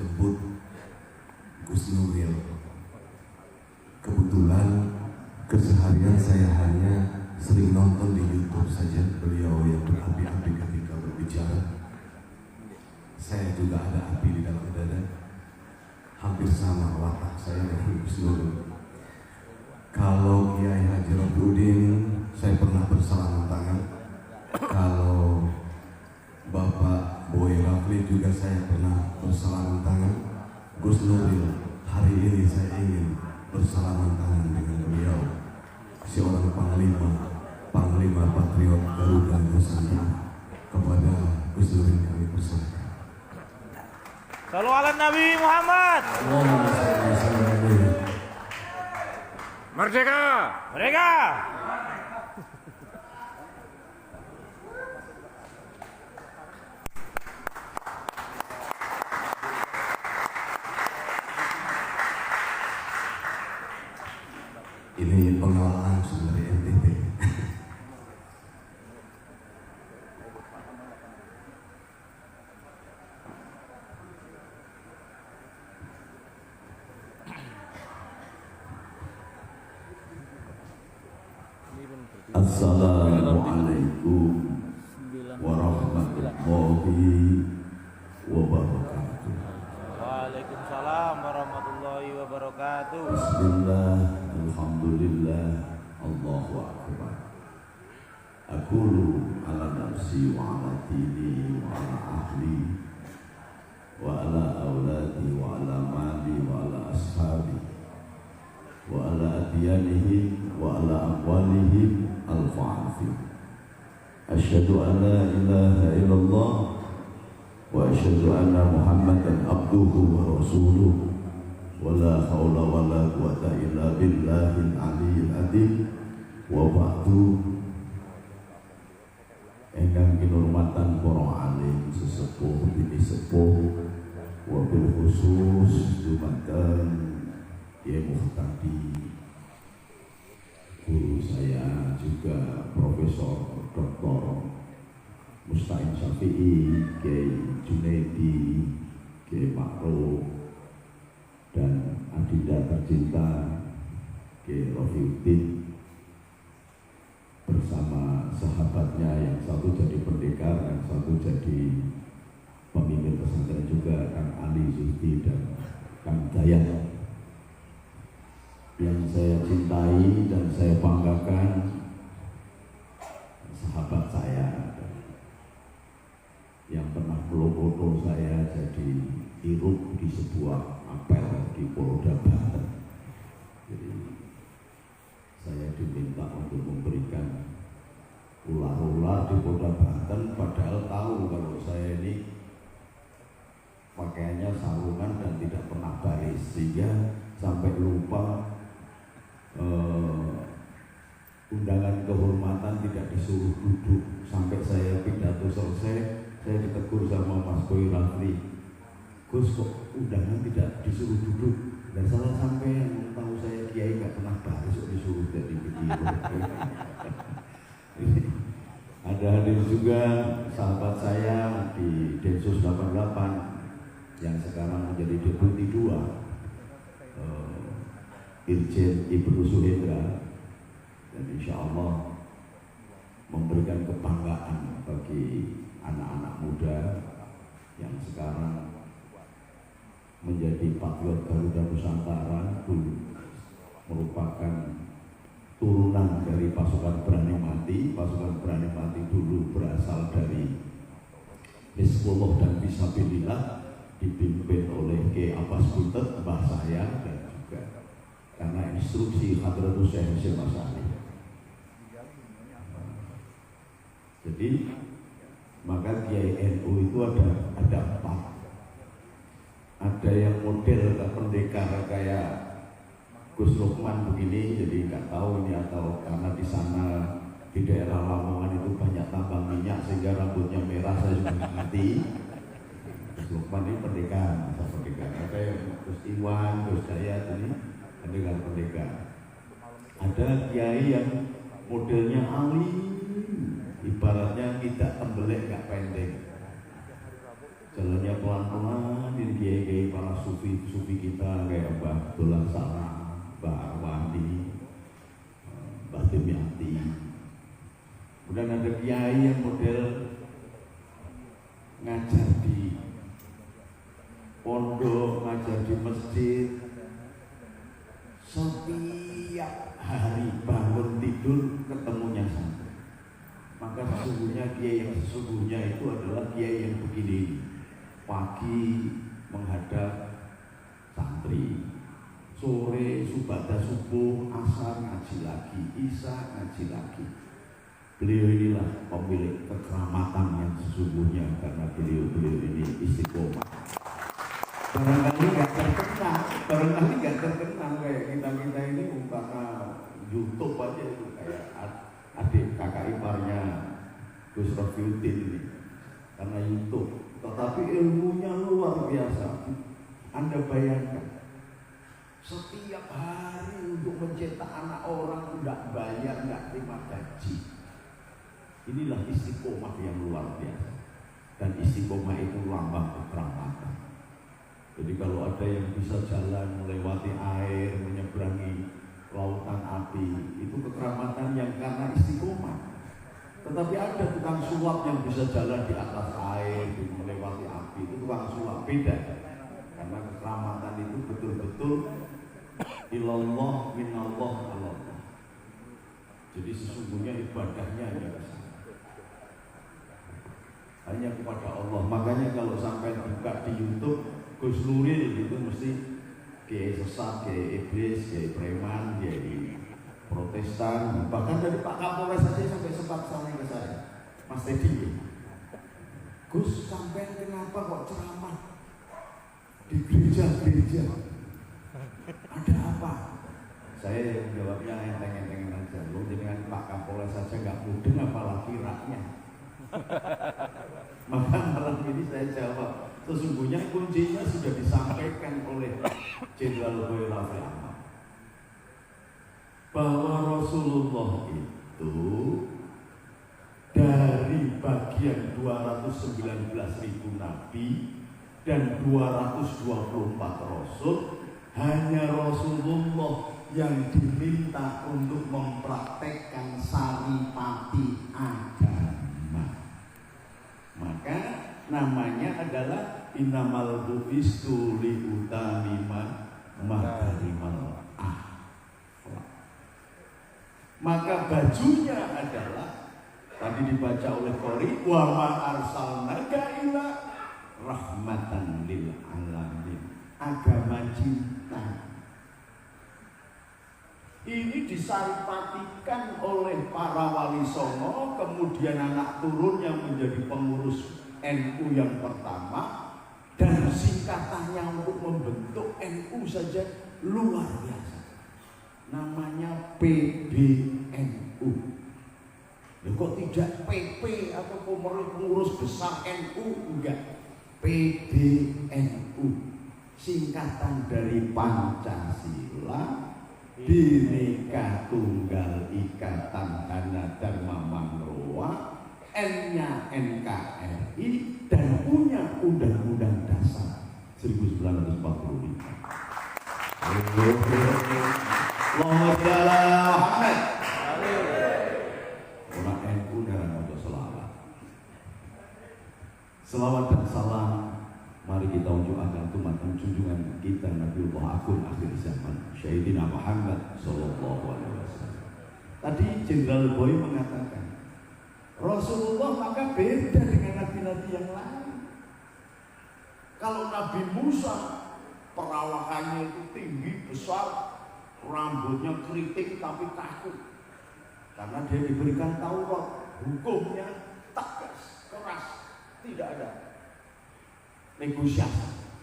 jemput Gus Nuril. Kebetulan keseharian saya hanya sering nonton di YouTube saja beliau yang berapi-api ketika berbicara. Saya juga ada api di dalam dada, hampir sama watak saya dengan Gus Nuril. Kalau Kiai Haji Robiuddin, saya pernah bersalaman tangan. Kalau Bapak Boy Rafli juga saya pernah bersalaman tangan. Gus Nuril, hari ini saya ingin bersalaman tangan dengan beliau, seorang panglima patriot Garuda Nusantara. Kepada Gus Nuril kami persilakan. Shallu ala Nabi Muhammad. Merdeka! Merdeka! Ini pengawalan langsung dari NTT. Assalamualaikum warahmatullahi wabarakatuh. Waalaikumsalam warahmatullahi wabarakatuh. Bismillah, alhamdulillah, Allahu akbar. Aqulu ala nafsi wa ala dini wa ala ahli wa ala awladi wa ala mali wa ala ashabi wa ala adyanihim wa ala amwalihim al-fa'afi. Asyhadu an la ilaha illallah wa asyhadu anna Muhammadan abduhu wa rasuluh. Wala haula wala quwata illa billahil aliyyil azim. Wa ba'du. Ingkang kinurmatan para alim sesepuh bini sepuh, wabil khusus dumateng Kiai Muhtadi, guru saya juga Profesor Dr. Musta'in Syafi'i, Kiai Junaidi, Kiai Ma'ruf, dan adinda tercinta Kiai Robiuddin bersama sahabatnya yang satu jadi pendekar, yang satu jadi pemimpin pesantren juga, Kang Ali Zulfi dan Kang Dayat. Yang saya cintai dan saya banggakan, sahabat saya yang pernah melokoto saya jadi irup di sebuah apel di Polda Banten. Jadi saya diminta untuk memberikan ular-ular di Polda Banten, padahal tahu kalau saya ini pakaiannya sarungan dan tidak pernah baris, sehingga sampai lupa undangan kehormatan tidak disuruh duduk. Sampai saya pidato selesai, saya ditegur sama Mas Boy Rafli, Gus kok undangan tidak disuruh duduk? Dan salah sampai yang tahu saya kiai nggak pernah baris kok disuruh jadi begini. Ada hadir juga sahabat saya di Densus 88 yang sekarang menjadi Deputi 2, Irjen Ibnu Suhendra, dan insya Allah memberikan kebanggaan bagi anak-anak muda yang sekarang menjadi patriot Garuda Nusantara, merupakan turunan dari pasukan Berani Mati. Pasukan Berani Mati dulu berasal dari Hizbullah dan Fisabilillah, dipimpin oleh Kiai Abbas Butet, mbah saya, dan juga karena instruksi Hadratus Syekh Hasyim Asy'ari. Jadi maka Kiai NU itu ada 4. Ada yang model pendekar kayak Gus Lukman begini, jadi nggak tahu ini atau karena di sana di daerah Lamongan itu banyak tambang minyak sehingga rambutnya merah, saya juga nggak ngerti. Gus Lukman ini pendekar, masa pendekar. Ada yang Gus Iwan, Gus Dayat ini pendekar. Ada kiai yang modelnya alim, ibaratnya tidak tembelek, nggak pendek. Jalannya pelan-pelan, ini kiai-kiai sufi kita kayak Mbah Abdullah Salam, Mbah Arwani, Mbah Demiati. Kemudian ada kiai yang model ngajar di pondok, ngajar di masjid. Setiap hari bangun tidur ketemunya santri. Maka sesungguhnya kiai yang sesungguhnya itu adalah kiai yang begini. Pagi menghadap santri, sore subadah subuh, asar ngaji lagi, isya ngaji lagi. Beliau inilah pemilik kekeramatan yang sesungguhnya, karena beliau ini istiqomah. Barangkali nggak terkenal kayak kita ini karena YouTube aja itu, kayak adik kakak iparnya Gus Rofiuddin ini karena YouTube. Tetapi ilmunya luar biasa. Anda bayangkan, setiap hari untuk mencetak anak orang tidak bayar, nggak terima gaji. Inilah istiqomah yang luar biasa. Dan istiqomah itu lambang kekeramatan. Jadi kalau ada yang bisa jalan melewati air, menyeberangi lautan api, itu kekeramatan yang karena istiqomah. Tetapi ada tukang sulap yang bisa jalan di atas air, melewati api, itu tukang sulap, beda. Karena kekeramatan itu betul-betul ilallah minallah Allah. Jadi sesungguhnya ibadahnya hanya kepada Allah. Makanya kalau sampai buka di YouTube Gus Nuril itu mesti kiai sesat, kiai iblis, kiai preman, kiai Protestan, bahkan dari Pak Kapolres saja sampai sempat sampai ke saya, Mas Teddy, Gus sampai kenapa kok ceramah di gereja-gereja? Ada apa? Saya jawabnya enteng-enteng aja. Lo dengan Pak Kapolres saja nggak mudeng, apalagi rakyat. Maka malam ini saya jawab, sesungguhnya kuncinya sudah disampaikan oleh Jenderal Boy Raffi Ahmad, bahwa Rasulullah itu dari bagian 219.000 nabi dan 224 rasul, hanya Rasulullah yang diminta untuk mempraktekkan saripati agama. Maka namanya adalah innamal bu'istu liutamima makarimal akhlaq. Maka bajunya adalah tadi dibaca oleh Qori, wa ma arsalnaka illa rahmatan lil alamin. Agama cinta ini disaripatikan oleh para wali songo, kemudian anak turun yang menjadi pengurus NU yang pertama, dan singkatannya untuk membentuk NU saja luar biasa. Namanya PBNU. Ya, kok tidak PP atau pengurus besar NU? Enggak, PBNU, singkatan dari Pancasila, Bhinneka Tunggal Ika Tangkana Dharma Mangroa, N-nya NKRI, dan punya Undang-Undang Dasar 1945. Allahumma shalli ala Muhammad. Orang NU darah mojo selawat. Selawat dan salam mari kita unjukkan tumatan junjungan kita Nabiullah Agung akhir zaman Sayyidina Muhammad sallallahu alaihi wasallam. Tadi Jenderal Boy mengatakan Rasulullah maka beda dengan nabi-nabi yang lain. Kalau Nabi Musa perawakannya itu tinggi besar, rambutnya keriting tapi takut, karena dia diberikan Taurat, hukumnya tegas, keras, tidak ada negosiasi.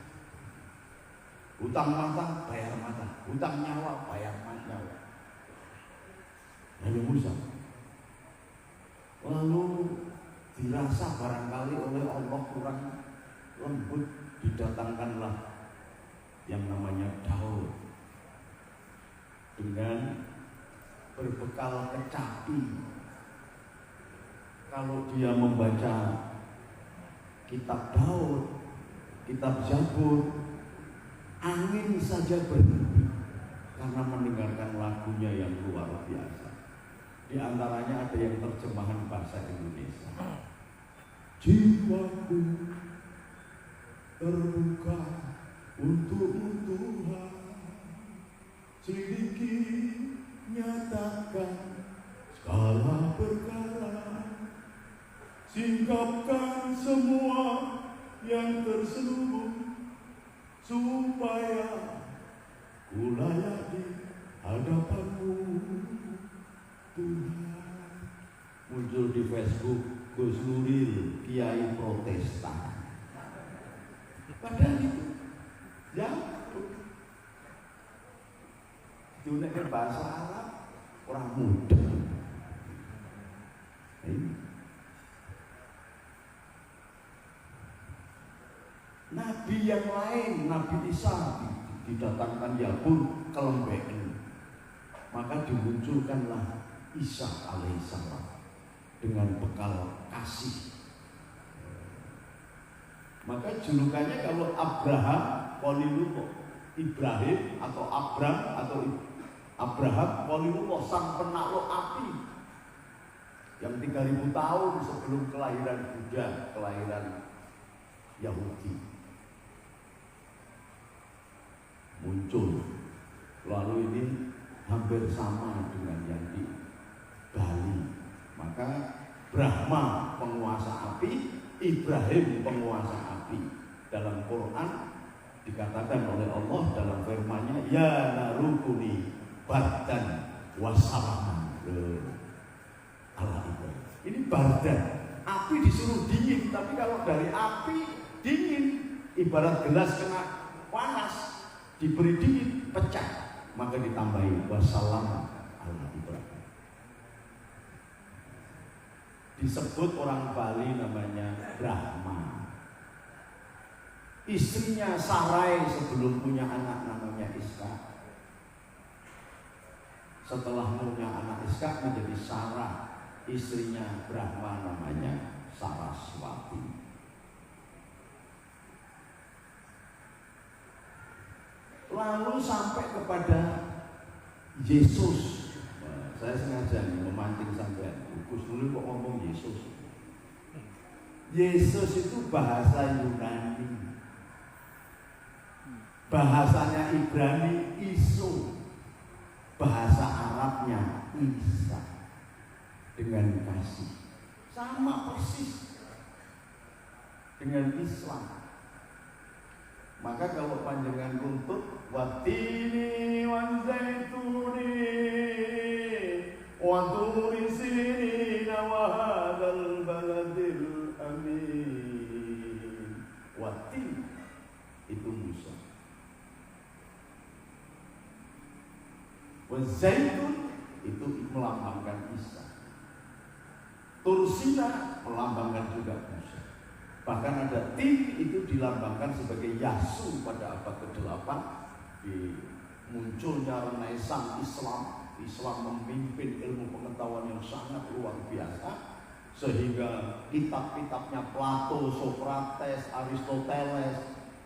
Hutang mata bayar mata, hutang nyawa bayar nyawa. Nabi Musa. Lalu dirasa barangkali oleh Allah kurang lembut, didatangkanlah yang namanya Daud dengan berbekal kecapi. Kalau dia membaca kitab Daud, kitab Zabur, Angin saja berhenti karena mendengarkan lagunya yang luar biasa. Di antaranya ada yang terjemahan bahasa Indonesia. Jiwaku terbuka untukmu Tuhan, selidiki, nyatakan segala perkara, singkapkan semua yang terselubung, supaya ku layak di hadapanmu Tuhan. Muncul di Facebook, Gus Nuril Kiai Protestan. Padahal itu jauh. Itu bahasa Arab orang muda. Nabi yang lain, Nabi Isa didatangkan ya pun kelembekan. Maka dimunculkanlah Isa alaihissalam dengan bekal kasih. Maka julukannya kalau Abraham, Khalilullah, Ibrahim atau Abram atau Abraham, Khalilullah, sang penakluk api yang 3000 tahun sebelum kelahiran Buddha, kelahiran Yahudi muncul. Lalu ini hampir sama dengan yang di Bali. Maka Brahma penguasa api, Ibrahim penguasa api. Dalam Quran dikatakan oleh Allah dalam firman-Nya, ya narukuni bardan wasalaman. Allah Ibrahim. Ini bardan, api disuruh dingin, tapi kalau dari api dingin, ibarat gelas kena panas, diberi dingin, pecah, maka ditambahi wassalam ala Ibrahim. Disebut orang Bali namanya Brahma. Istrinya Sarai sebelum punya anak namanya Iska. Setelah punya anak Iska menjadi Sarah, istrinya Brahma namanya Saraswati. Lalu sampai kepada Yesus. Saya sengaja memancing sampai Gus dulu kok ngomong Yesus. Yesus itu bahasa Yunani, bahasanya Ibrani Isu, bahasa Arabnya Isa, dengan kasih. Sama persis dengan Islam. Maka kalau panjangan runtut watini wan zaituni wa turi sinina wa hadzal baladil amin. Watin itu Musa. Wa zaitun itu melambangkan Isa. Tursina melambangkan juga Musa. Bahkan ada tin itu dilambangkan sebagai Yasu pada abad ke-8 di munculnya Renaissance Islam. Islam memimpin ilmu pengetahuan yang sangat luar biasa sehingga kitab-kitabnya Plato, Socrates, Aristoteles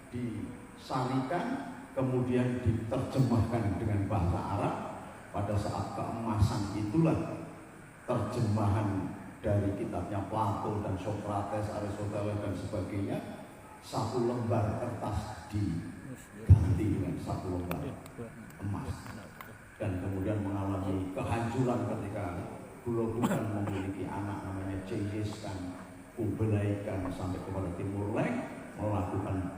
disarikan kemudian diterjemahkan dengan bahasa Arab. Pada saat keemasan itulah terjemahan dari kitabnya Plato dan Socrates, Aristoteles dan sebagainya, satu lembar kertas diganti dengan satu lembar emas, dan kemudian mengalami kehancuran ketika Bulobukan memiliki anak namanya Genghis Khan, Kublai Khan sampai kepada Timur Leng melakukan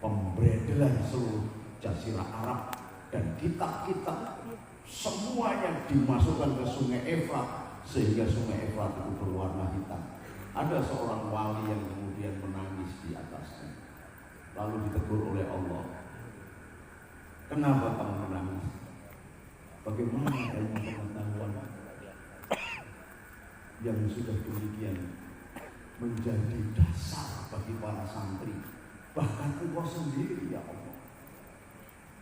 pemberedelan seluruh Jazirah Arab, dan kitab-kitab semuanya dimasukkan ke Sungai Efrat sehingga Sungai Efrat itu berwarna hitam. Ada seorang wali yang kemudian menangis di atasnya, lalu ditegur oleh Allah, kenapa kamu menangis? Bagaimana ilmu pengetahuan yang sudah demikian menjadi dasar bagi para santri, bahkan engkau sendiri ya Allah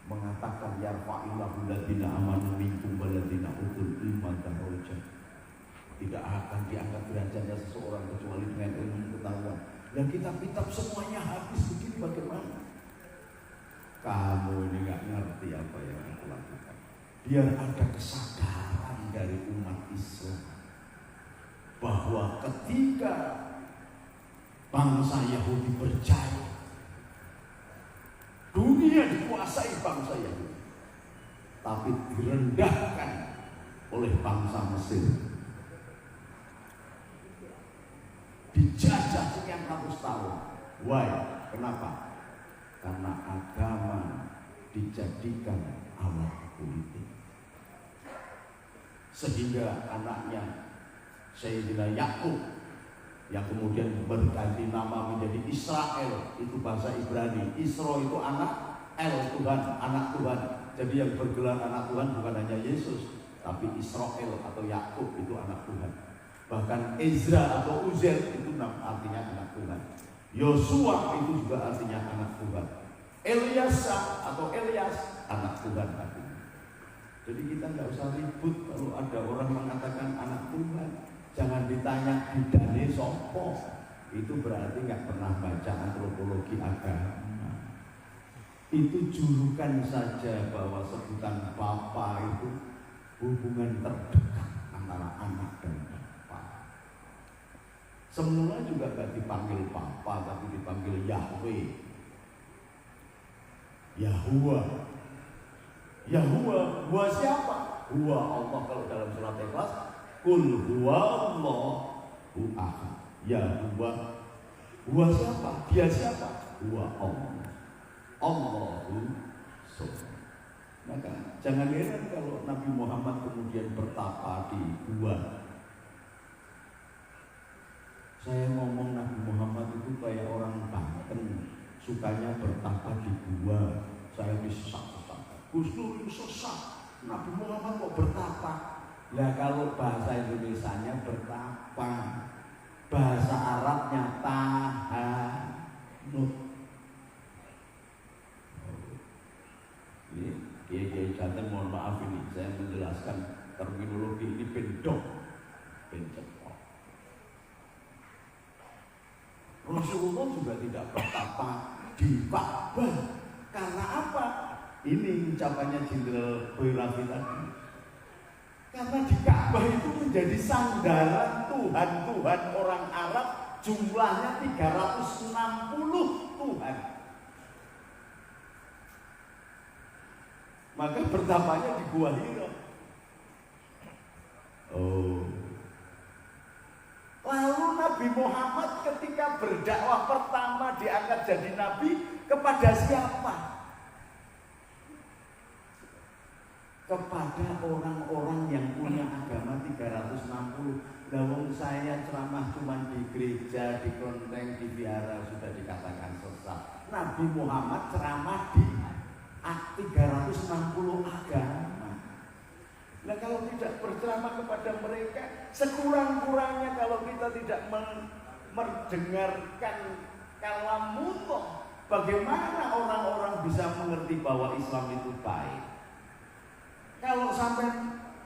mengatakan yarfa'illahu alladziina aamanu minkum walladziina utul ilma darajat. Tidak akan diangkat derajatnya seseorang kecuali dengan ilmu pengetahuan. Dan kitab-kitab semuanya habis begini, bagaimana? biar ada kesadaran dari umat Islam bahwa ketika bangsa Yahudi berjaya, dunia dikuasai bangsa Yahudi, tapi direndahkan oleh bangsa Mesir, dijajah sekian ratus tahun. Why? Kenapa? Karena agama dijadikan alat politik, sehingga anaknya Sayyidina Yakub yang kemudian berganti nama menjadi Israel, itu bahasa Ibrani. Isra itu anak, El Tuhan, anak Tuhan. Jadi yang bergelar anak Tuhan bukan hanya Yesus, tapi Israel atau Yakub itu anak Tuhan. Bahkan Ezra atau Uzair itu artinya anak Tuhan. Yosua itu juga artinya anak Tuhan. Eliasa atau Elias anak Tuhan artinya. Jadi kita nggak usah ribut kalau ada orang mengatakan anak Tuhan. Jangan ditanya bidane sopo. Itu berarti nggak pernah baca antropologi agama. Itu julukan saja, bahwa sebutan Bapa itu hubungan terdekat antara anak dan Bapa. Semula juga nggak dipanggil Bapa, tapi dipanggil Yahweh, Yahuwa. Yahuwa, Huwa siapa? Huwa Allah. Kalau dalam surat Ikhlas, Kul huwa Allahu ahad. Yahuwa. Huwa siapa? Dia siapa? Huwa Allah. Allahu Samad. Maka jangan heran kalau Nabi Muhammad kemudian bertapa di gua. Saya ngomong Nabi Muhammad itu kayak orang Banten, sukanya bertapa di gua. Saya disesak-sesak. Gus Dur itu sesat. Nabi Muhammad kok bertapa? Lah kalau bahasa Indonesianya bertapa, bahasa Arabnya tahanut. Ini Kiai Janten, mohon maaf ini saya menjelaskan terminologi ini bendok, bencetok. Rasulullah juga tidak bertapa di Ka'bah. Karena apa? Ini ucapannya Jenderal Boy Raffi tadi. Karena di Ka'bah itu menjadi sandaran Tuhan-Tuhan orang Arab, jumlahnya 360 Tuhan. Maka pertamanya di Gua Hira. Lalu Nabi Muhammad ketika berdakwah pertama diangkat jadi nabi kepada siapa? Kepada orang-orang yang punya agama 360. Lawang saya ceramah cuma di gereja, di kelenteng, di vihara sudah dikatakan sesat. Nabi Muhammad ceramah di 360 agama. Nah kalau tidak berceramah kepada mereka, sekurang-kurangnya kalau kita tidak mendengarkan kalamullah, bagaimana orang-orang bisa mengerti bahwa Islam itu baik? Kalau sampai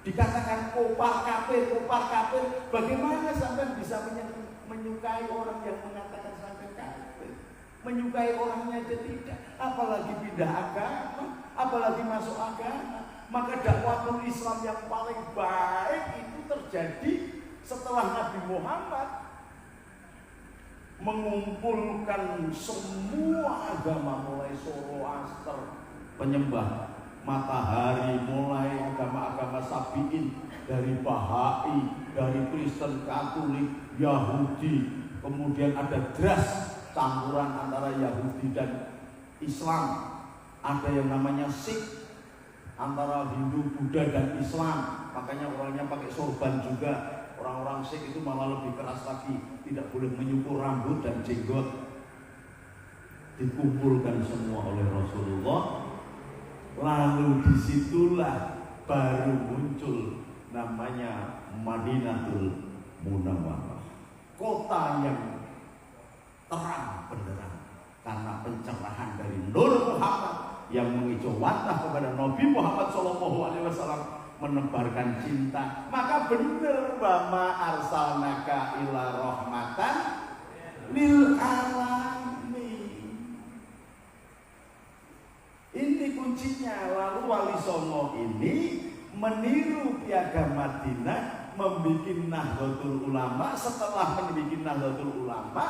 dikatakan kopar kafir, bagaimana sampai bisa menyukai orang yang mengatakan sampai kafir? Menyukai orangnya aja tidak, apalagi pindah agama, apalagi masuk agama. Maka dakwatul Islam yang paling baik itu terjadi setelah Nabi Muhammad mengumpulkan semua agama, mulai Zoroaster, penyembah matahari, mulai agama-agama Sabi'in, dari Bahai, dari Kristen, Katolik, Yahudi, kemudian ada dras campuran antara Yahudi dan Islam, ada yang namanya Sikh, antara Hindu, Buddha dan Islam. Makanya orangnya pakai sorban juga. Orang-orang Sikh itu malah lebih keras lagi, tidak boleh menyukur rambut dan jenggot. Dikumpulkan semua oleh Rasulullah. Lalu disitulah baru muncul namanya Madinatul Munawwarah, kota yang terang benderang karena pencerahan dari Nur Muhammad yang mengejawantah kepada Nabi Muhammad SAW, menebarkan cinta. Maka benar, wa ma arsalnaka illa rahmatan lil alamin. Ini kuncinya. Lalu Wali Songo ini meniru Piagam Madinah, membuat Nahdlatul Ulama. Setelah membuat Nahdlatul Ulama,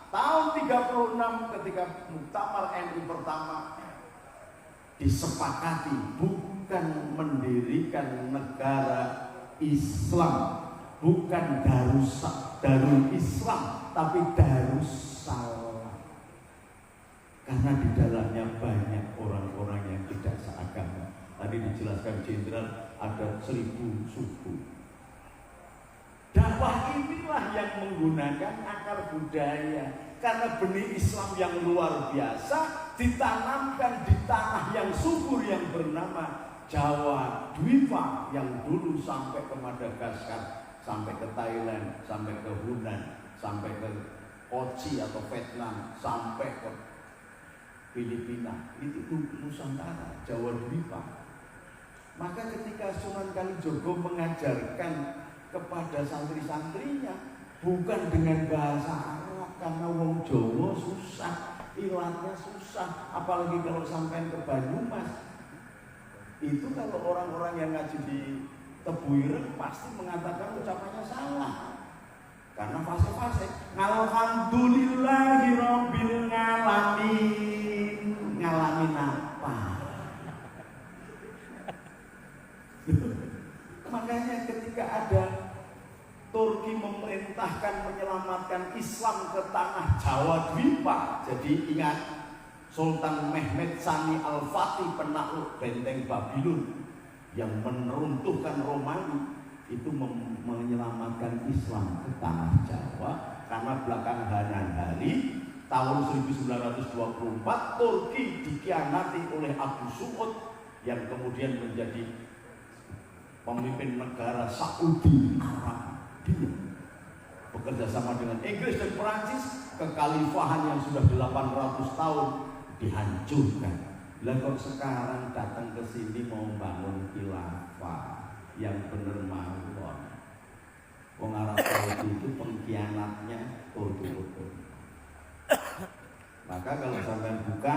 tahun 36 ketika Muktamar NU pertama disepakati bukan mendirikan negara Islam, bukan Darul Islam, tapi Darussalam. Karena di dalamnya banyak orang-orang yang tidak seagama. Tadi dijelaskan jenderal ada 1000 suku. Dakwah inilah yang menggunakan akar budaya. Karena benih Islam yang luar biasa ditanamkan di tanah yang subur yang bernama Jawa Dwipa, yang dulu sampai ke Madagaskar, sampai ke Thailand, sampai ke Hunan, sampai ke Kochi atau Vietnam, sampai ke Filipina. Itu Nusantara, Jawa Dwipa. Maka ketika Sunan Kalijogo mengajarkan kepada santri-santrinya bukan dengan bahasa Arab, karena wong Jawa susah, ilatnya susah, apalagi kalau sampai ke Banyumas. Itu kalau orang-orang yang ngaji di Tebuireng pasti mengatakan ucapannya salah. Karena fase-fase alhamdulillahirabbil alamin. Ngalamin apa? Makanya ketika ada Turki memerintahkan menyelamatkan Islam ke tanah Jawa Dwipa, jadi ingat Sultan Mehmed Sani Al-Fatih, penakluk benteng Babylon yang meruntuhkan Romawi, itu menyelamatkan Islam ke tanah Jawa. Karena belakangan hari tahun 1924 Turki dikhianati oleh Abu Su'ud yang kemudian menjadi pemimpin negara Saudi Arabia, bekerja sama dengan Inggris dan Perancis. Kekhalifahan yang sudah 800 tahun dihancurkan. Lah kok sekarang datang ke sini mau bangun khilafah yang bener mawon. Wong Arab Saudi itu pengkhianatnya betul-betul. Maka kalau sampai buka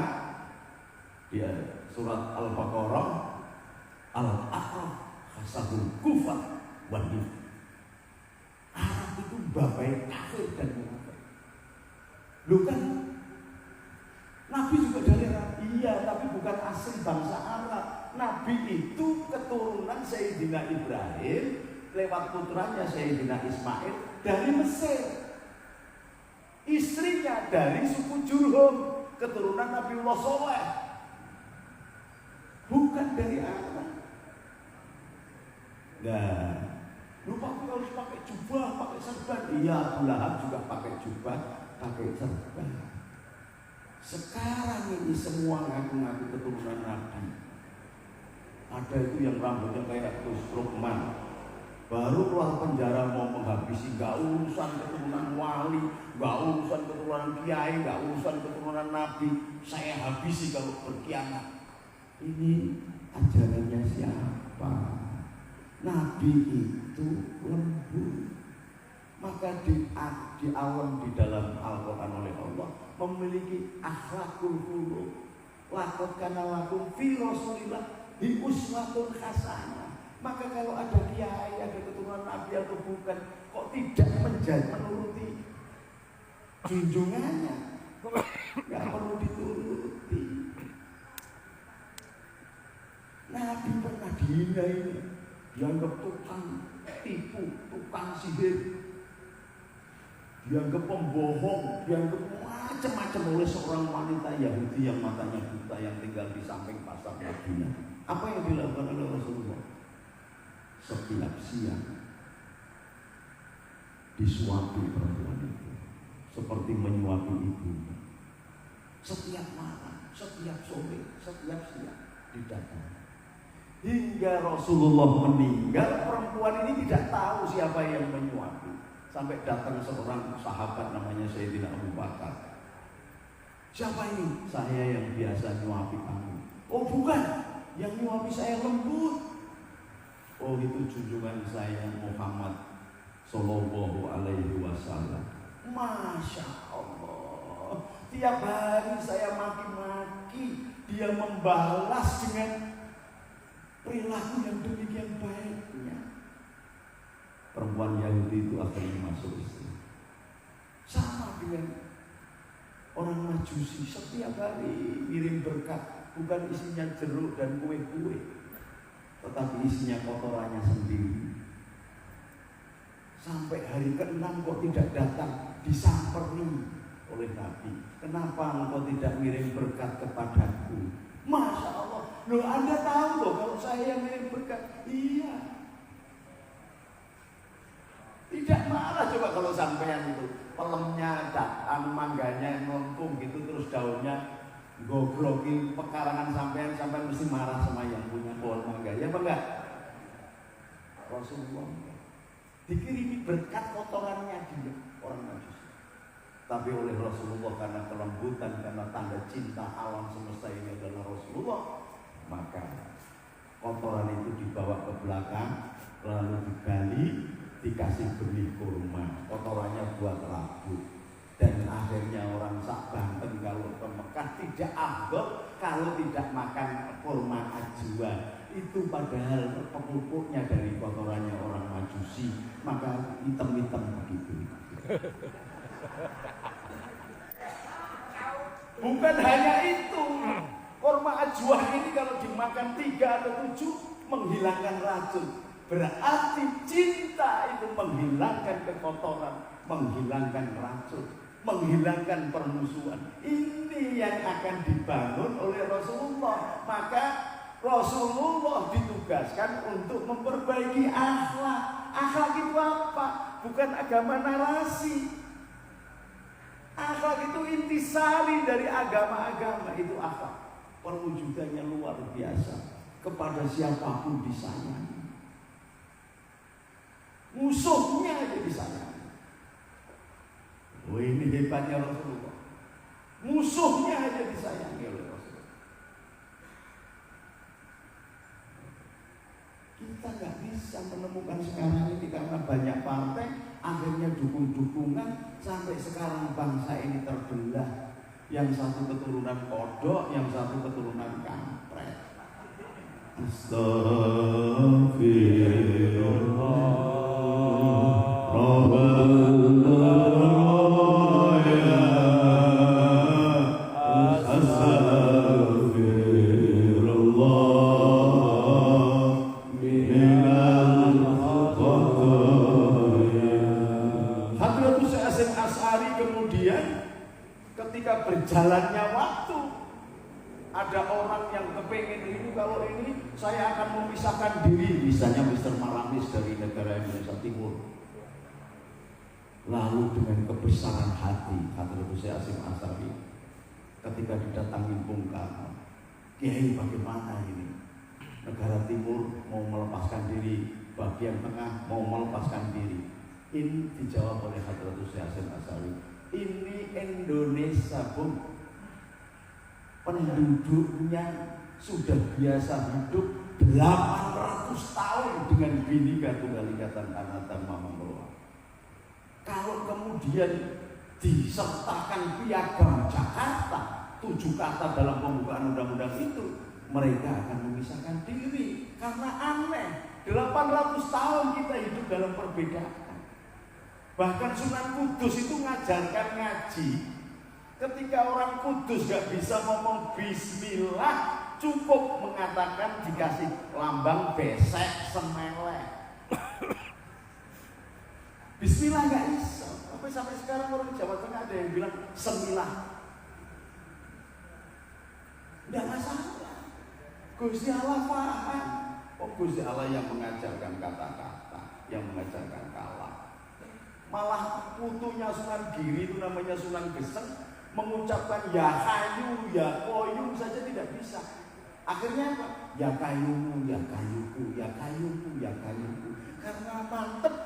di surat Al-Baqarah, Al-Aqraf hasabul kufar wajib. Arab itu babai kafir dan munafik. Lu kan Nabi juga dari Arab, iya, tapi bukan asli bangsa Arab. Nabi itu keturunan Sayyidina Ibrahim lewat putranya Sayyidina Ismail dari Mesir. Istrinya dari suku Jurhum, keturunan Nabiullah Shaleh. Bukan dari Arab. Nah, lupa aku harus pakai jubah, pakai serban. Iya, Abu Lahab juga pakai jubah, pakai serban. Sekarang ini semua ngaku-ngaku keturunan Nabi. Ada itu yang rambutnya kayak Gus Rukman, baru keluar penjara mau menghabisi. Gak urusan keturunan wali, gak urusan keturunan kiai, gak urusan keturunan Nabi. Saya habisi kalau berkhianat. Ini ajarannya siapa? Nabi itu lembut. Maka di alam di dalam Al-Quran oleh Allah memiliki akhlakul khuluq. Laqad kana lakum fi Rasulillah uswatun hasanah. Maka kalau ada kiai, ada keturunan Nabi atau bukan, kok tidak menuruti junjungannya, nggak perlu dituruti. Nabi pernah dihina ini, dianggap tukang tipu, tukang sihir, dianggap pembohong, dianggap macam-macam oleh seorang wanita Yahudi yang matanya buta yang tinggal di samping pasar Madinah. Apa yang dilakukan oleh Rasulullah? Setiap siang disuapi perempuan itu seperti menyuapi ibu. Setiap malam, setiap sore, setiap siang didatangi. Hingga Rasulullah meninggal, perempuan ini tidak tahu siapa yang menyuapi. Sampai datang seorang sahabat namanya Sayyidina Abu Bakar. Siapa ini? Saya yang biasa nyuapi kamu. Oh bukan, yang nyuapi saya lembut. Oh itu junjungan saya Muhammad Sallallahu Alaihi Wasallam. Masya Allah. Tiap hari saya maki-maki, dia membalas dengan perilaku yang demikian baiknya. Perempuan Yahudi itu akhirnya masuk Islam. Sama dengan orang Majusi, setiap hari ngirim berkat, bukan isinya jeruk dan kue-kue, tetapi isinya kotorannya sendiri. Sampai hari ke-6 kok tidak datang, disamperi oleh Nabi. Kenapa engkau tidak ngirim berkat kepadaku? Masya Allah, loh Anda tahu loh kalau saya yang ngirim berkat. Iya. Tidak marah coba kalau sampean itu pelemnya, mangganya melengkung gitu, terus daunnya gogrokin pekarangan sampean mesti marah sama yang punya pohon mangga. Ya apa enggak? Rasulullah dikirimi berkat kotorannya dia orang Majusi. Tapi oleh Rasulullah karena kelembutan, karena tanda cinta alam semesta ini adalah Rasulullah, maka kotoran itu dibawa ke belakang, lalu digali, dikasih benih kurma, kotorannya buat rambut. Dan akhirnya orang sak Banten kalau ke Mekah tidak afdol kalau tidak makan kurma ajwa. Itu padahal pupuknya dari kotorannya orang Majusi, maka hitam-hitam begitu. Bukan hanya itu, kurma ajwa ini kalau dimakan 3 atau 7 menghilangkan racun. Berarti cinta itu menghilangkan kekotoran, menghilangkan racun, menghilangkan permusuhan. Ini yang akan dibangun oleh Rasulullah. Maka Rasulullah ditugaskan untuk memperbaiki akhlak. Akhlak itu apa? Bukan agama narasi. Akhlak itu intisari dari agama-agama. Itu akhlak. Perwujudannya luar biasa. Kepada siapapun disayangi. Musuhnya aja disayangi. Oh, ini hebatnya Rasulullah. Musuhnya aja disayangi oleh Rasulullah. Kita nggak bisa menemukan sekarang ini karena banyak partai, akhirnya dukung-dukungan sampai sekarang bangsa ini terbelah. Yang satu keturunan kodok, yang satu keturunan kampret. Astagfirullah. Ketika berjalannya waktu, ada orang yang kepengen ini, kalau ini saya akan memisahkan diri, misalnya Mr. Maramis dari negara Indonesia Timur. Lalu dengan kebesaran hati Hadratus Syekh Hasyim Asy'ari ketika didatangi Bung Karno, Kiai bagaimana ini? Negara Timur mau melepaskan diri, bagian tengah mau melepaskan diri. Ini dijawab oleh Hadratus Syekh Hasyim Asy'ari. Ini Indonesia, Bung. Penduduknya sudah biasa hidup 800 tahun dengan Bhinneka Tunggal Ika Tangata Mama Meloa. Kalau kemudian disertakan Piagam Jakarta, 7 kata dalam pembukaan undang-undang itu, mereka akan memisahkan diri. Karena aneh, 800 tahun kita hidup dalam perbedaan. Bahkan Sunan Kudus itu ngajarkan ngaji. Ketika orang Kudus gak bisa ngomong bismillah, cukup mengatakan dikasih lambang besek semelek. Bismillah gak bisa. Sampai sekarang orang Jawa Tengah ada yang bilang semilah. Gak masalah. Gusti Allah paham. Oh, Gusti Allah yang mengajarkan kata-kata, yang mengajarkan kalam. Malah putunya Sunan Giri itu namanya Sunan Geseng, mengucapkan ya kayu, ya koyum saja tidak bisa. Akhirnya apa? Ya kayumu, ya kayuku, ya kayuku, ya kayuku. Karena mantep,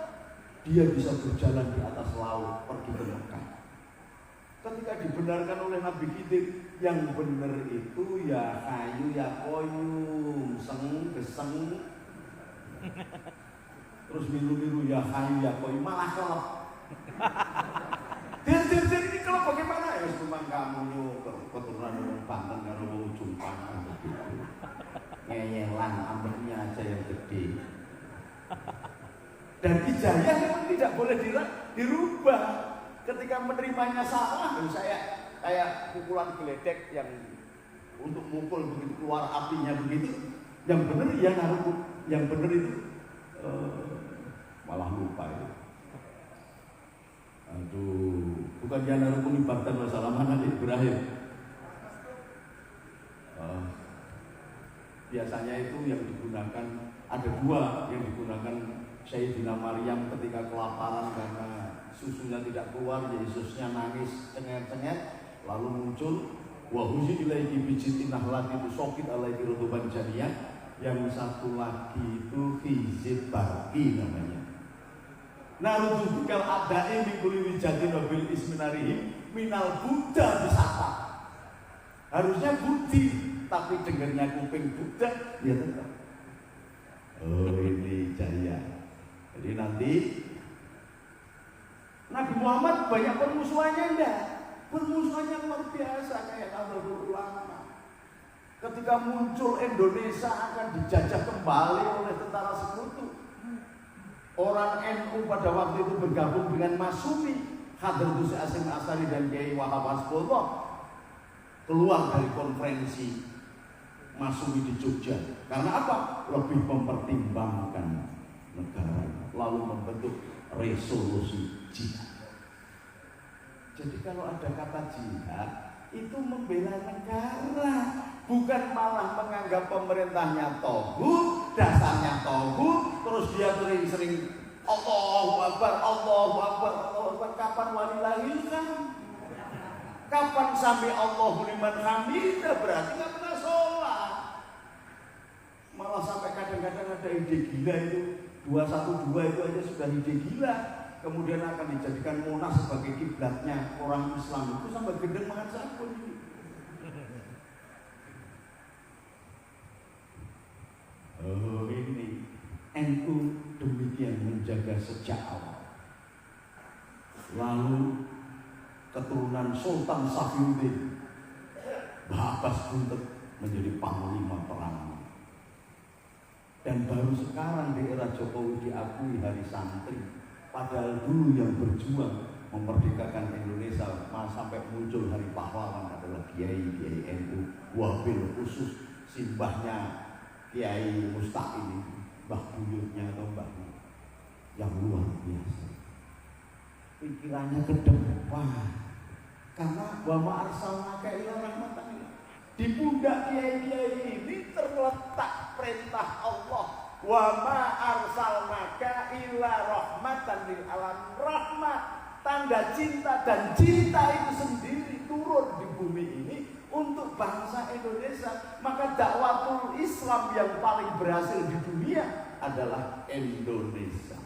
dia bisa berjalan di atas laut pergi ke Mekah. Ketika dibenarkan oleh Nabi Khidir, yang benar itu ya kayu, ya koyum, seng, geseng. Terus miru-miru ya kayu, ya koyum, malah kelep. Dir ini kalau bagaimana ya? Cuma kamu keturunan orang Banten kalau ujung panah begitu. ngeyelan, ambilnya aja yang gede. Dan ijazah memang tidak boleh dirubah. Ketika menerimanya salah, saya kayak pukulan geledek yang untuk mukul begitu keluar apinya begitu, yang benar ya ngaruh, yang benar itu malah lupa itu. Aduh, bukan dia naruh melibatkan masalah mana nih berakhir. Biasanya itu yang digunakan ada dua yang digunakan Sayyidina Maryam ketika kelaparan karena susunya tidak keluar, Yesusnya nangis cengeng-cengeng, lalu muncul wahuzi ilaiki bijitin nahlati tusokit alaiki rutuban janiyah. Yang satu lagi itu hizib barki namanya. Narujubikal adai mikuli wijatin wabil isminarihim minal Buddha bisata. Harusnya Budi, tapi dengarnya kuping Buddha, ya tetap. Oh ini jaya. Jadi nanti Nabi Muhammad banyak permusuhannya enggak? Permusuhannya luar biasa kayak Nahdlatul Ulama. Ketika muncul Indonesia akan dijajah kembali oleh tentara sekutu. Orang NU pada waktu itu bergabung dengan Masyumi, Hadratus Asy'ari Asy'ari dan Kiai Wahab Hasbullah keluar dari konferensi Masyumi di Jogja. Karena apa? Lebih mempertimbangkan negara, lalu membentuk resolusi jihad. Jadi kalau ada kata jihad itu membela negara, bukan malah menganggap pemerintahnya tohut, dasarnya tohut, terus dia sering-sering Allahu Akbar, Allahu Akbar, Allahu Akbar. Kapan walillahil hamd? Kapan sami Allahu liman hamidah? Berarti nggak pernah sholat. Malah sampai kadang-kadang ada ide gila itu 212 itu aja sudah ide gila. Kemudian akan dijadikan Monas sebagai kiblatnya orang Islam itu sampai gendeng makan sabun. Oh ini NU demikian menjaga sejak awal. Lalu keturunan Sultan Safiuddin Mbah Abbas Buntet menjadi panglima perang. Dan baru sekarang di era Jokowi diakui hari santri. Padahal dulu yang berjuang memerdekakan Indonesia sampai muncul hari pahlawan adalah Kiai NU, wabil khusus simbahnya Kiai Mustaqim, Mbah Buyutnya atau Mbah yang luar biasa. Pikirannya ke depan. Karena wa arsalnaka ila rahmatan. Di pundak kiai-kiai ini terletak perintah Allah. Wa ma arsalnaka illa rahmatan lil alam. Rahmat, tanda cinta, dan cinta itu sendiri turun di bumi ini untuk bangsa Indonesia. Maka dakwatul Islam yang paling berhasil di dunia adalah Indonesia.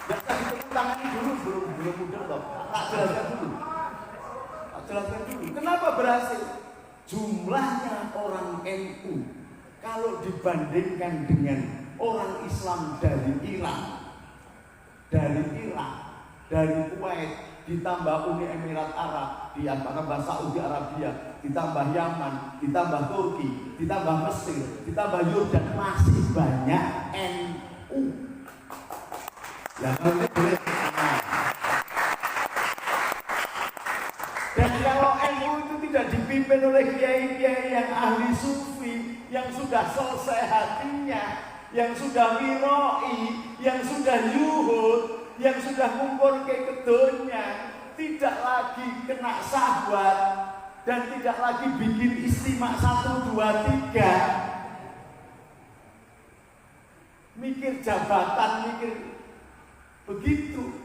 Jangan ditepuk tangan dulu, belum mudah loh. Tak jelaskan dulu. Kenapa berhasil? Jumlahnya orang NU kalau dibandingkan dengan orang Islam dari Irak, dari Kuwait, ditambah Uni Emirat Arab, ditambah Saudi Arabia, ditambah Yaman, ditambah Turki, ditambah Mesir, ditambah Yordan, masih banyak NU. Ya, boleh. Dan kalau NU itu tidak dipimpin oleh kiai-kiai yang ahli sufi, yang sudah selesai hatinya, yang sudah wiroi, yang sudah yuhud, yang sudah ngumpul ke kedunya, tidak lagi kena syahwat dan tidak lagi bikin istimak 1, 2, 3, mikir jabatan, mikir begitu,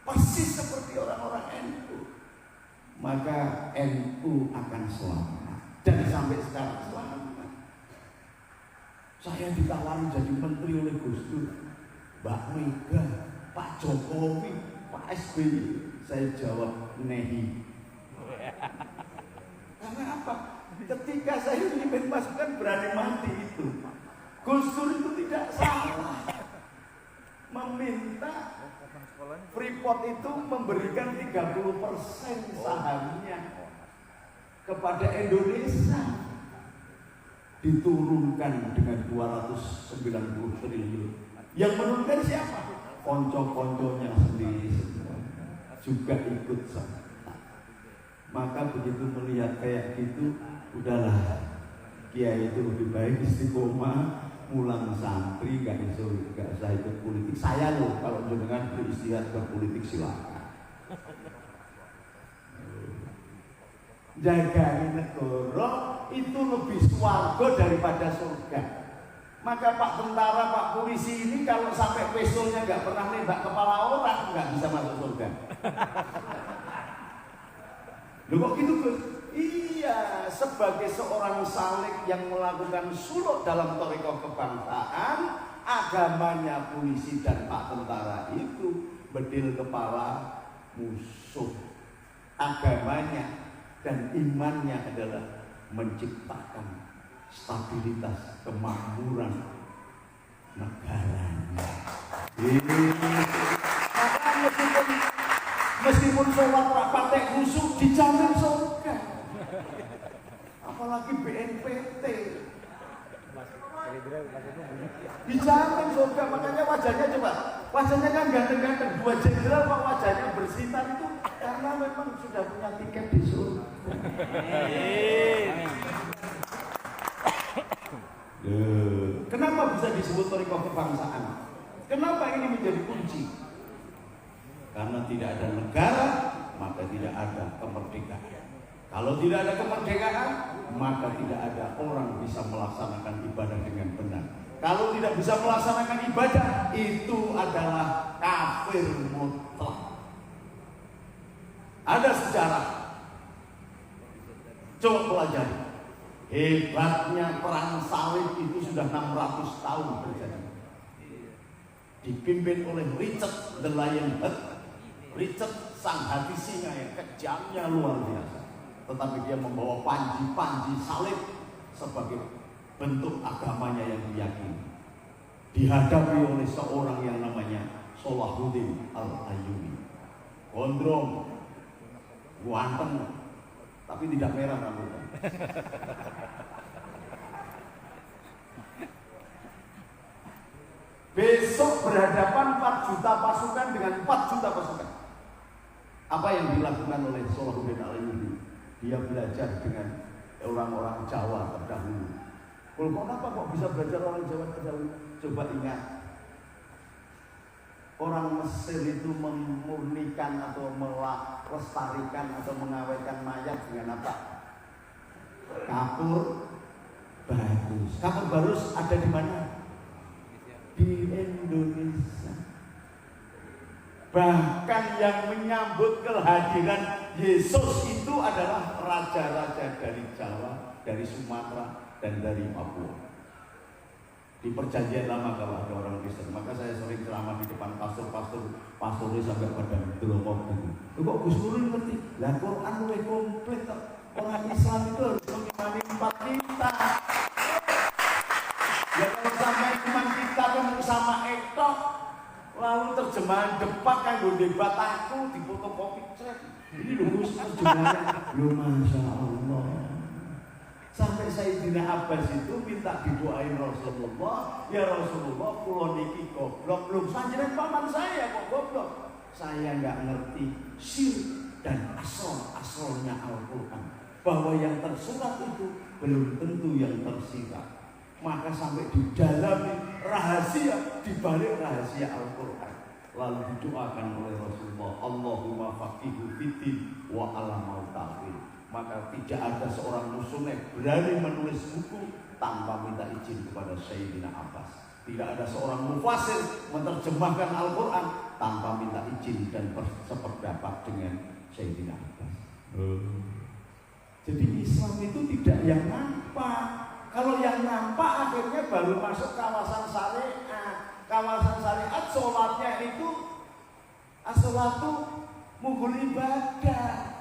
persis seperti orang-orang NU. Maka NU akan selamat dan sampai sekarang selamat. Saya ditawari jadi menteri oleh Gus Dur, Mbak Mega, Pak Jokowi, Pak SBY. Saya jawab nehi. Karena apa? Ketika saya diminta masukan berani mati itu. Gus Dur itu tidak salah meminta Freeport itu memberikan 30% sahamnya kepada kepada Indonesia diturunkan dengan 290 triliun. Yang menurunkan siapa? Konco-konconya sendiri juga ikut serta. Maka begitu melihat kayak gitu, udahlah, kiai itu lebih baik istiqomah, mulang santri, gak usah ikut politik. Saya loh kalau jenengan beristirahat berpolitik silakan. Jagain negara itu lebih swarga daripada surga. Maka Pak tentara, Pak polisi ini kalau sampai pistolnya nggak pernah nembak kepala orang, nggak bisa masuk surga. Loh kok gitu Gus? Iya, sebagai seorang salik yang melakukan suluk dalam thariqah kebangsaan, agamanya polisi dan Pak tentara itu bedil kepala musuh. Agamanya dan imannya adalah menciptakan stabilitas kemakmuran negaranya. Maka meskipun sholat pakai khusyuk dijamin surga. Apalagi BNPT dijamin surga. Makanya wajahnya coba, wajahnya kan ganteng-ganteng. 2 jenderal kok wajahnya bersinar itu karena memang sudah punya tiket di surga. Kenapa bisa disebut thariqah kebangsaan? Kenapa ini menjadi kunci? Karena tidak ada negara, maka tidak ada kemerdekaan. Kalau tidak ada kemerdekaan, maka tidak ada orang bisa melaksanakan ibadah dengan benar. Kalau tidak bisa melaksanakan ibadah, itu adalah kafir mutlak. Ada sejarah. Coba pelajari. Hebatnya perang salib itu sudah 600 tahun terjadi. Dipimpin oleh Richard the Lionheart. Richard sang hati singa yang kejamnya luar biasa. Tetapi dia membawa panji-panji salib sebagai bentuk agamanya yang diyakini. Dihadapi oleh seorang yang namanya Salahuddin Al-Ayyubi. Gondrong, ganteng, tapi tidak merah rambutnya. Besok berhadapan 4 juta pasukan dengan 4 juta pasukan. Apa yang dilakukan oleh Salahuddin Al-Ayyubi? Dia belajar dengan orang-orang Jawa terdahulu. Kenapa kok bisa belajar orang Jawa terdahulu? Coba ingat, orang Mesir itu memurnikan atau melestarikan atau mengawetkan mayat dengan apa? Kapur barus. Kapur barus ada di mana? Di Indonesia. Bahkan yang menyambut kehadiran Yesus itu adalah raja-raja dari Jawa, dari Sumatera, dan dari Papua. Di perjanjian lama kalau ada orang Kristen, maka saya sering ceramah di depan pastornya sampai pada delokok gitu. Kok Gus Nurul ngerti? Lah Quran lebih komplit. Orang Islam itu harus mengimani 4 kita. Ya kalau sampai cuma kita ketemu sama etok, lalu terjemahan debat kan gue debat aku di fotokopi cek. Ini loh Gus terjemahannya. Loh Masya Allah. Sampai Sayyidina Abbas itu minta didoain Rasulullah, ya Rasulullah kula niki goblok. Belum sanjiran paman saya kok goblok. Saya nggak ngerti sir dan asal-asalnya Al-Quran, bahwa yang tersurat itu belum tentu yang tersirat. Maka sampai di dalam rahasia, di balik rahasia Al-Quran, lalu didoakan oleh Rasulullah, Allahumma faqihu fiddin wa alamau ta'wil. Maka tidak ada seorang muslim berani menulis buku tanpa minta izin kepada Sayyidina Abbas. Tidak ada seorang mufasir menerjemahkan Al-Quran tanpa minta izin dan bersependapat dengan Sayyidina Abbas. Jadi Islam itu tidak yang nampak. Kalau yang nampak akhirnya baru masuk kawasan syariat. Kawasan syariat sholatnya itu as-sholatu mughul ibadah.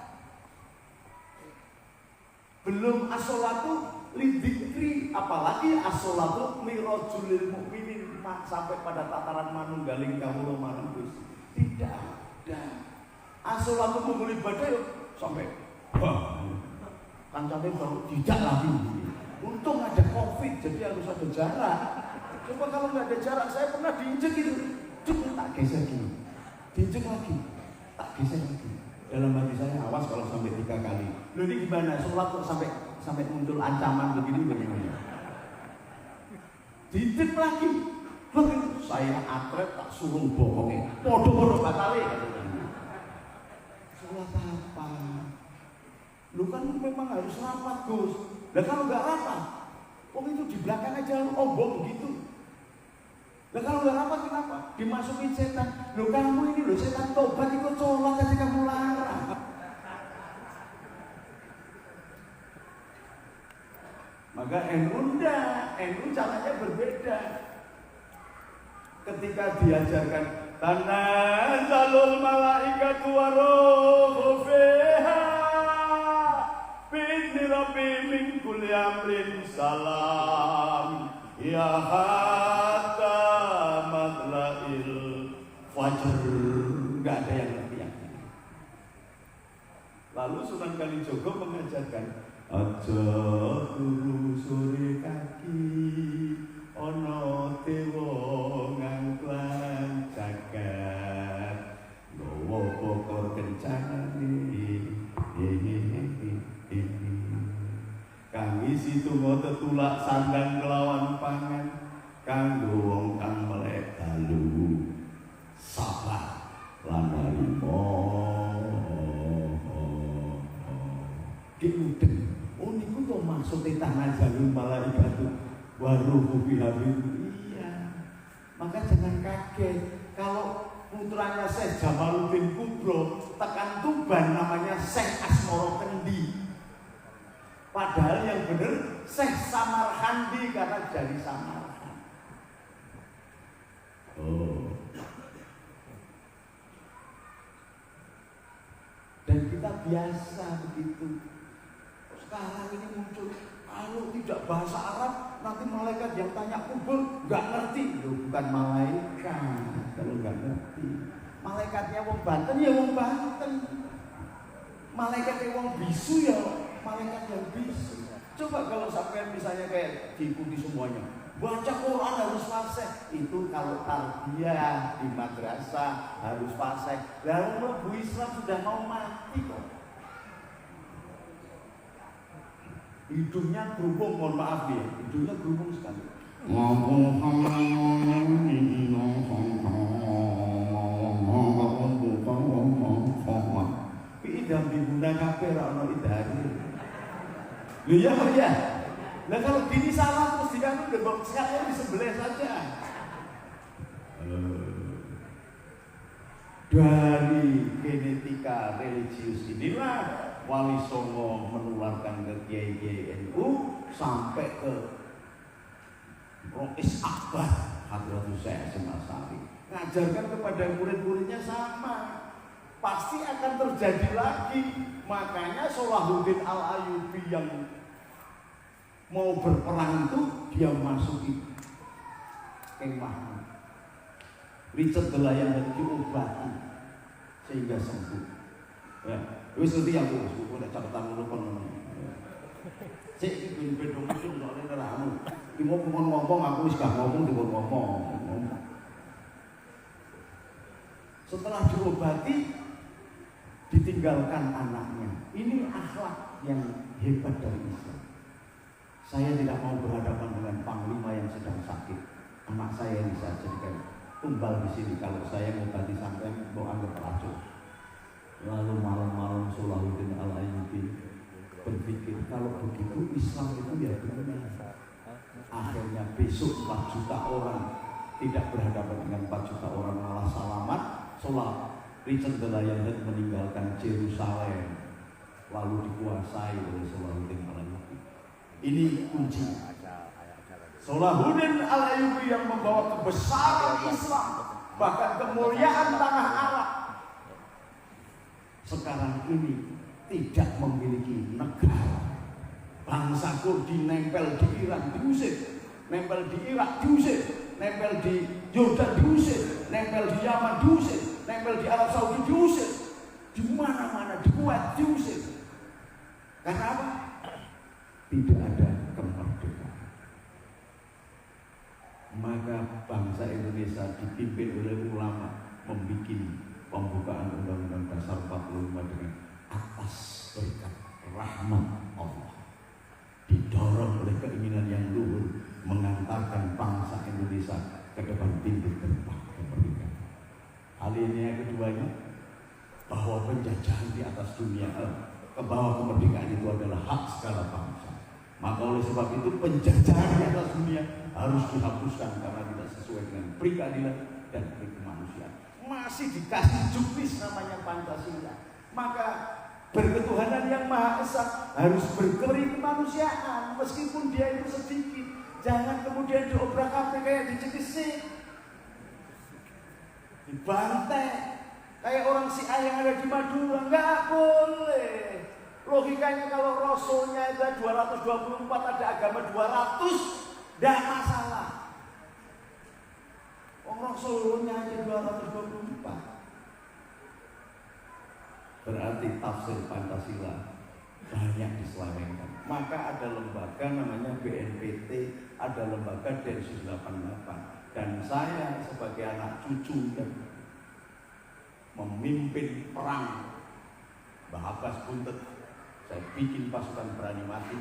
Belum as-sholatu lidzikri, apalagi as-sholatu mirajulil mukminin sampai pada tataran manunggaling kawula marang Gusti. Tidak ada. As-sholatu mughul ibadah sampai kancane baru tidak lagi. Untung ada COVID, jadi harus ada jarak. Coba kalau nggak ada jarak, saya pernah diinjek itu, tak geser gini, diinjek lagi, tak geser lagi. Dalam hati saya, awas kalau sampai 3 kali. Loh ini gimana? Sholat kok sampai muncul ancaman begini bagaimana? Diinjek lagi. Saya atret tak suruh bokongnya, podo-podo batale. Sholat apa? Lu kan memang harus rapat, Gus. Lah kalau nggak rapat, itu di belakang aja ombong begitu. Lah kalau nggak rapat kenapa? Dimasukin setan. Lu kamu ini loh setan tobat ikut sholat aja kamu larang. Maka NU caranya berbeda. Ketika diajarkan tanazzalul malaikatu waruhu fiha bi'izni rabbihim min kulli amrin salam ya hatta matla'il fajr. Enggak ada yang ngerti yang ini. Lalu Sunan Kalijogo mengajarkan aja turu sore kaki ono dewa ngangklan jagat gowo pokor kencane kang isi tunggu tetulak sandang kelawan pangan kanggo wong kang melek dalu sabar lan harimau diudeng. Oh niku to maksude tanazzalul malaikatu waruhu fiha. Iya. Maka jangan kaget kalau putranya Syekh Jamaluddin Kubro tekan Tuban namanya Syekh Asmoro Kendi. Padahal yang benar Syekh Samarkandi karena dari Samarkand. Oh. Dan kita biasa begitu. Sekarang ini muncul, kalau tidak bahasa Arab nanti malaikat yang tanya kubur nggak ngerti. Loh, bukan malaikat kalau nggak ngerti. Malaikatnya wong Banten ya wong Banten. Malaikatnya wong bisu ya malaikat yang bisu. Coba kalau sampai misalnya kayak diikuti semuanya, baca Quran harus fasih. Itu kalau tarbiyah di madrasah harus fasih. Lalu Bu Islam sudah mau mati kok. Hidungnya gerumung, mohon maaf ya, hidungnya gerumung sekali. Idam diguna kafe rano idari. Lu ya Pak ya. Nah kalau gini salah terus dikanu udah sekalian disebelah saja. Dari genetika religius inilah Wali Songo menularkan ke Kiai NU sampai ke Rois Akbar Hadratus Syekh Hasyim Asy'ari. Ngajarkan kepada murid-muridnya sama. Pasti akan terjadi lagi. Makanya Salahuddin Al-Ayyubi yang mau berperang itu dia masuki kemah. Richard Delayan dan diobati sehingga sembuh. Ya, wis ngerti ya Bu, udah catatan dulu kon. Cek ben dong itu soalnya neramu. Ki mau ngomong aku wis gak ngomong ngomong. Setelah diobati ditinggalkan anaknya. Ini akhlak yang hebat dari Islam. Saya tidak mau berhadapan dengan panglima yang sedang sakit. Anak saya yang bisa jadikan tumbal di sini. Kalau saya mau ganti sampai mau anggap racun. Lalu malam-malam Salahuddin Al-Ayyubi berpikir kalau begitu Islam itu ya benar. Akhirnya besok 4 juta orang tidak berhadapan dengan 4 juta orang malah salamat. Richard Delayan meninggalkan Yerusalem lalu dikuasai oleh Salahuddin Al-Ayyubi. Ini kunci. Salahuddin Al-Ayyubi yang membawa kebesaran Islam, bahkan kemuliaan tanah Arab. Sekarang ini tidak memiliki negara. Bangsa Kurdi nempel di Iran diusir, nempel di Irak diusir, nempel di Yordan diusir, nempel di Yaman diusir, nempel di Arab Saudi diusir, di mana-mana di Kuwait diusir. Karena apa? tidak ada kemerdekaan. Maka bangsa Indonesia dipimpin oleh ulama membuat pembukaan Undang-Undang Dasar 45 dengan atas berkat rahmat Allah, didorong oleh keinginan yang luhur mengantarkan bangsa Indonesia ke depan pintu gerbang kemerdekaan. Hal ini yang keduanya, bahwa penjajahan di atas dunia, ke bawah kemerdekaan itu adalah hak segala bangsa. Maka oleh sebab itu penjajahan di atas dunia harus dihapuskan karena tidak sesuai dengan pri keadilan dan pri kemanusiaan. Masih dikasih juknis namanya Pancasila. Maka berketuhanan yang Maha Esa harus berperi kemanusiaan meskipun dia itu sedikit. Jangan kemudian diobrak-abrik kayak dicekisik, dibantai kayak orang si A yang ada di Madura. Nggak boleh. Logikanya kalau Rasulnya itu 224, ada agama 200, tidak masalah. Rasulnya aja 224. Berarti tafsir Pancasila banyak diselewengkan. Maka ada lembaga namanya BNPT, ada lembaga Densus 88. Dan saya sebagai anak cucu yang memimpin perang Mbah Abbas Buntet, saya bikin pasukan berani mati,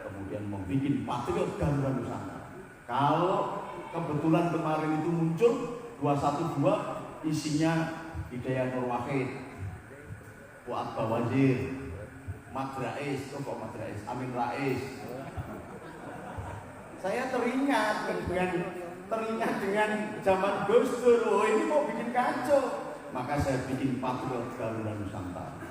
kemudian membuat Patriot Garuda Nusantara. Kalau kebetulan kemarin itu muncul 212, isinya Hidayat Nur Wahid, Fuad Bawazir, Mat Rais, Amin Rais. Saya teringat dengan zaman Gus Dur. Oh, ini mau bikin kacau. Maka saya bikin Patriot Garuda Nusantara.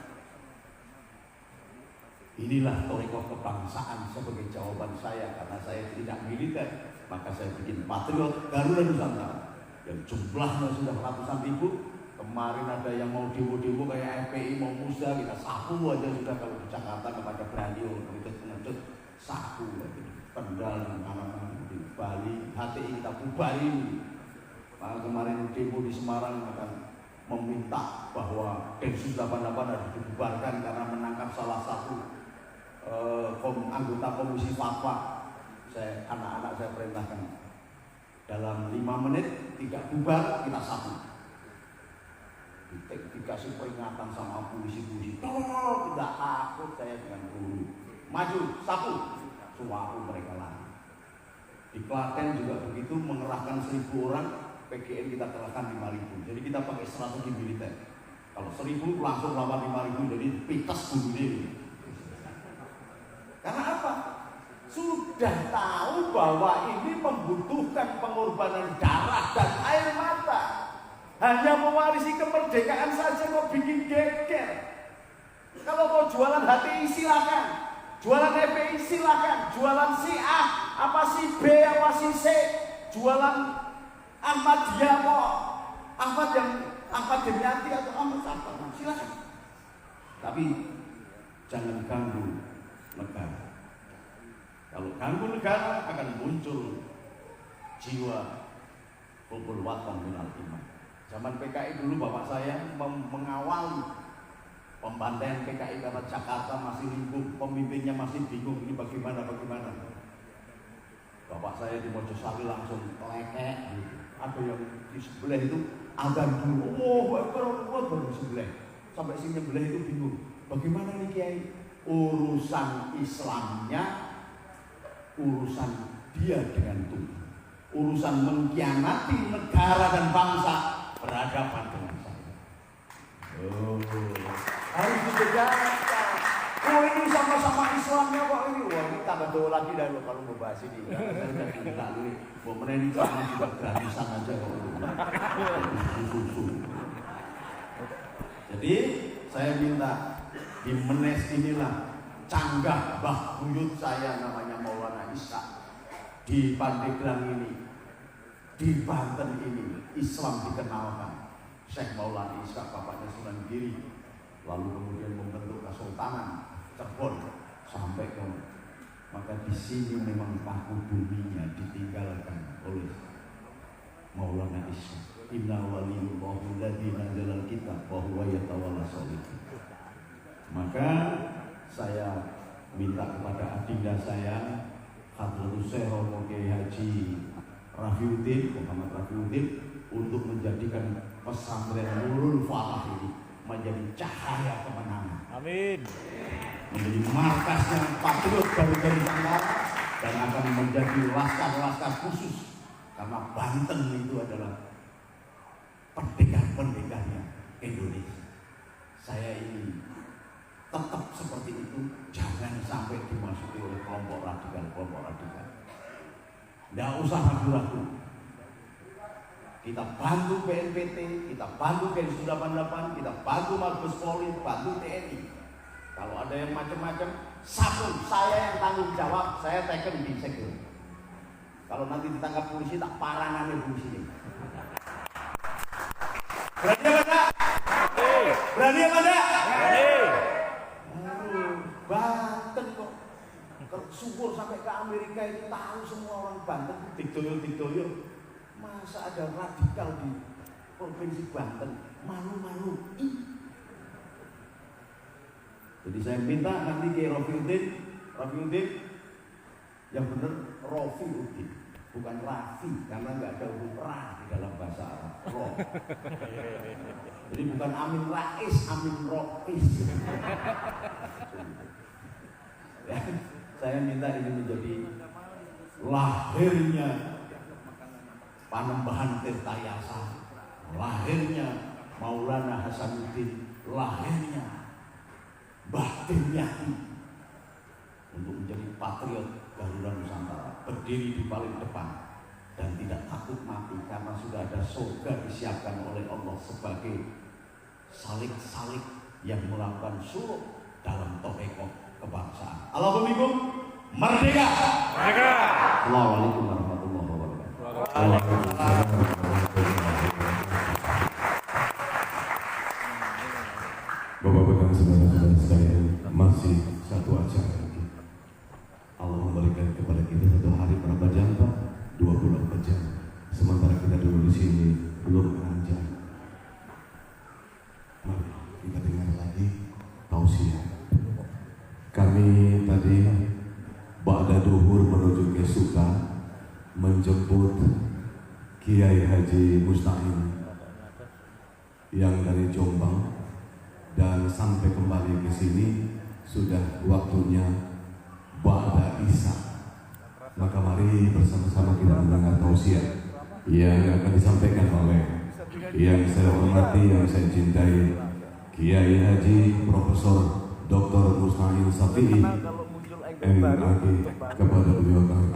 Inilah torikoh kebangsaan sebagai jawaban saya karena saya tidak militer. Maka saya bikin Patriot Garuda Nusantara yang jumlahnya sudah ratusan ribu. Kemarin ada yang mau demo-demo kayak FPI mau musda, kita sapu aja sudah. Kalau di Jakarta kepada berani pengecut sapu aja. Kendal dan anak-anak di Bali, HTI kita bubarin. Maka kemarin demo di Semarang akan meminta bahwa Densus 88 harus dibubarkan karena menangkap salah satu anggota komisi fatwa. Anak-anak saya perintahkan dalam 5 menit tidak bubar, kita sapu. Dikasih peringatan sama polisi-polisi, tolong, tidak takut saya dengan guru. Maju, sapu, suapu mereka lari. Di Klaten juga begitu, mengerahkan 1.000 orang, PGN kita kerahkan 5.000. Jadi kita pakai strategi militer. Kalau 1.000 langsung lawan 5.000, jadi pites bunuh diri. Karena apa? Sudah tahu bahwa ini membutuhkan pengorbanan darah dan air mata. Hanya mewarisi kemerdekaan saja kok bikin geger. Kalau mau jualan HTI silakan, jualan FPI silakan, jualan si A, apa si B, apa si C, jualan Ahmadiyah kok, Ahmad Demianti atau Ahmad siapa, silakan. Tapi jangan ganggu negara. Kalau ganggu negara akan muncul jiwa hubul watan minal iman. Zaman PKI dulu bapak saya mengawal pembantaian PKI karena Jakarta masih limbung, pemimpinnya masih bingung ini bagaimana. Bapak saya di Mojosari langsung kelekek gitu. Ada yang di sebelah itu azan dulu, baru sebelah. Sampai sini sebelah itu bingung. Bagaimana nih Kiai? Urusan Islamnya, urusan dia dengan Tuhan. Urusan mengkhianati negara dan bangsa berhadapan dengan saya. Harus dibedakan. Oh ini sama-sama Islamnya kok ini. Wah kita betul lagi dah lo kalau mau bahas ini. Kita dulu. Mau meneni jangan juga gratisan aja kok. Jadi saya minta di Menes inilah canggah Mbah Buyut saya namanya Maulana Isa. Di Pandeglang ini, di Banten ini, Islam dikenalkan. Syekh Maulana Isa, bapaknya Sunan Giri, lalu kemudian membentuk Kesultanan Cirebon sampai ke. Maka di sini memang paku buminya ditinggalkan oleh Maulana Isa. Inna waliyullahu alladzi nazzala al-kitab wa huwa yatawalla sholihin. Maka saya minta kepada adinda saya Hadratus Syekh Romo Kiai Haji Rafiuddin Muhammad Rafiuddin untuk menjadikan pesantren Nurul Falah ini menjadi cahaya kemenangan. Amin. Menjadi markasnya patriot dari Tangerang dan akan menjadi laskar-laskar khusus karena Banten itu adalah pendekar-pendekarnya Indonesia. Saya ini tetap seperti itu, jangan sampai dimasuki oleh kelompok radikal. Tidak usah ragu-ragu. Kita bantu BNPT, kita bantu Densus 88, kita bantu Mabes Polri, bantu TNI. Kalau ada yang macam-macam, sabun saya yang tanggung jawab, saya teken di segel. Kalau nanti ditangkap polisi, tak parangan polisi ini. Berani apa enggak? Berani apa enggak? Banten kok syukur sampai ke Amerika itu tahu semua orang Banten digdoyo. Masa ada radikal di provinsi Banten, malu-malu. Jadi saya minta nanti ke Rafiuddin yang benar Rafiuddin, bukan Rafi, karena nggak ada huruf ra di dalam bahasa Arab. Roh. Jadi bukan Amin Rais, Amin Rois. Ya, saya minta ini menjadi lahirnya Panembahan Tirtayasa, lahirnya Maulana Hasanuddin, lahirnya Mbah Dimyati untuk menjadi patriot Garuda Nusantara, berdiri di paling depan dan tidak takut mati karena sudah ada surga disiapkan oleh Allah sebagai salik-salik yang melakukan suluk dalam torekoh kebangsaan. Alhamdulillah, merdeka! Merdeka! Assalamualaikum warahmatullahi wabarakatuh. Bapak-bapak dan saudara-saudara sekalian, masih satu acara lagi. Allah memberikan kepada kita satu hari berapa jam, Pak? 24 jam. Sementara kita dulu di sini belum 6 jam. Mari kita dengar lagi tausiah. Kami tadi ba'da duhur menuju ke Suka menjemput Kiai Haji Musta'in yang dari Jombang, dan sampai kembali ke sini sudah waktunya ba'da Isya. Maka mari bersama-sama kita mendengar tausiah yang akan disampaikan oleh yang saya hormati, yang saya cintai, Kiai Haji Profesor Dr. Musta'in Safi'i MAG. Kepada beliau kami